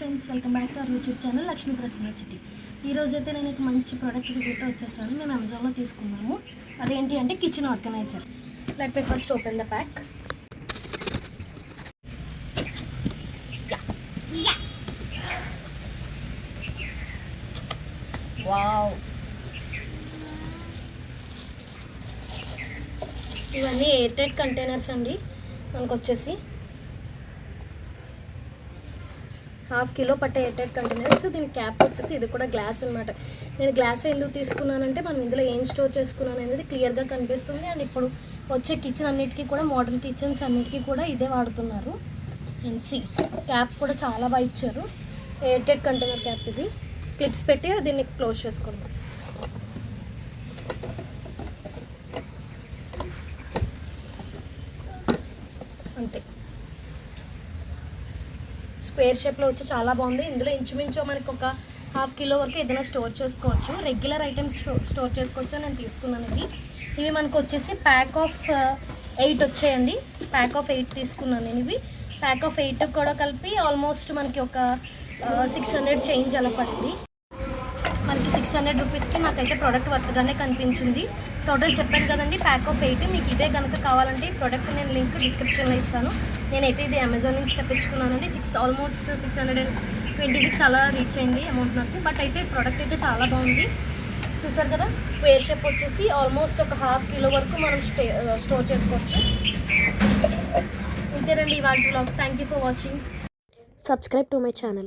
Friends, welcome back to our YouTube channel Lakshmi Prasanna చిట్టి. ఈరోజు అయితే నేను మంచి ప్రోడక్ట్ రివ్యూతో వచ్చేసాను. మేము అమెజాన్లో తీసుకున్నాము. అదేంటి అంటే kitchen organiser. Let me first open the pack. Wow, ఇవన్నీ ఎయిర్ టైట్ కంటైనర్స్ అండి. మనకు వచ్చేసి 1/2 కిలో పట్టే ఎయిర్ టైట్ కంటైనర్స్. దీని క్యాప్ వచ్చేసి ఇది కూడా గ్లాస్ అనమాట. నేను గ్లాస్ ఎందుకు తీసుకున్నానంటే మనం ఇందులో ఏం స్టోర్ చేసుకున్నాను అనేది క్లియర్గా కనిపిస్తుంది. అండ్ ఇప్పుడు వచ్చే కిచెన్ అన్నిటికీ కూడా, మోడర్న్ కిచెన్స్ అన్నిటికీ కూడా ఇదే వాడుతున్నారు. అండ్ సి క్యాప్ కూడా చాలా బాగా ఇచ్చారు. ఎయిర్ టైట్ కంటైనర్ క్యాప్ ఇది. క్లిప్స్ పెట్టి దీన్ని క్లోజ్ చేసుకున్నాం. అంతే. స్క్వేర్ షేప్లో వచ్చి చాలా బాగుంది. ఇందులో ఇంచుమించు మనకి ఒక 1/2 కిలో వరకు ఏదైనా స్టోర్ చేసుకోవచ్చు. రెగ్యులర్ ఐటమ్స్ స్టోర్ చేసుకోవచ్చు. నేను తీసుకున్నాను ఇది. ఇవి మనకు వచ్చేసి ప్యాక్ ఆఫ్ 8 వచ్చాయండి. ప్యాక్ ఆఫ్ 8 తీసుకున్నాను నేను. ఇవి ప్యాక్ ఆఫ్ 8 కూడా కలిపి ఆల్మోస్ట్ మనకి ఒక 600 చేంజ్ అలా పడింది. మనకి 600 రూపీస్కి నాకైతే ప్రోడక్ట్ వర్త్గానే కనిపించింది. టోటల్ చెప్పాను కదండి, ప్యాక్ ఆఫ్ 8. మీకు ఇదే కనుక కావాలంటే ఈ ప్రోడక్ట్ నేను లింక్ డిస్క్రిప్షన్లో ఇస్తాను. నేనైతే ఇది అమెజాన్ నుంచి తెప్పించుకున్నానండి. ఆల్మోస్ట్ 626 అలా రీచ్ అయింది అమౌంట్ నాకు. బట్ అయితే ప్రోడక్ట్ అయితే చాలా బాగుంది. చూసారు కదా, స్క్వేర్ షేప్ వచ్చేసి ఆల్మోస్ట్ ఒక 1/2 కిలో వరకు మనం స్టోర్ చేసుకోవచ్చు. ఇంతేనండి ఇవాళ vlog. Thank you for watching. Subscribe to my channel.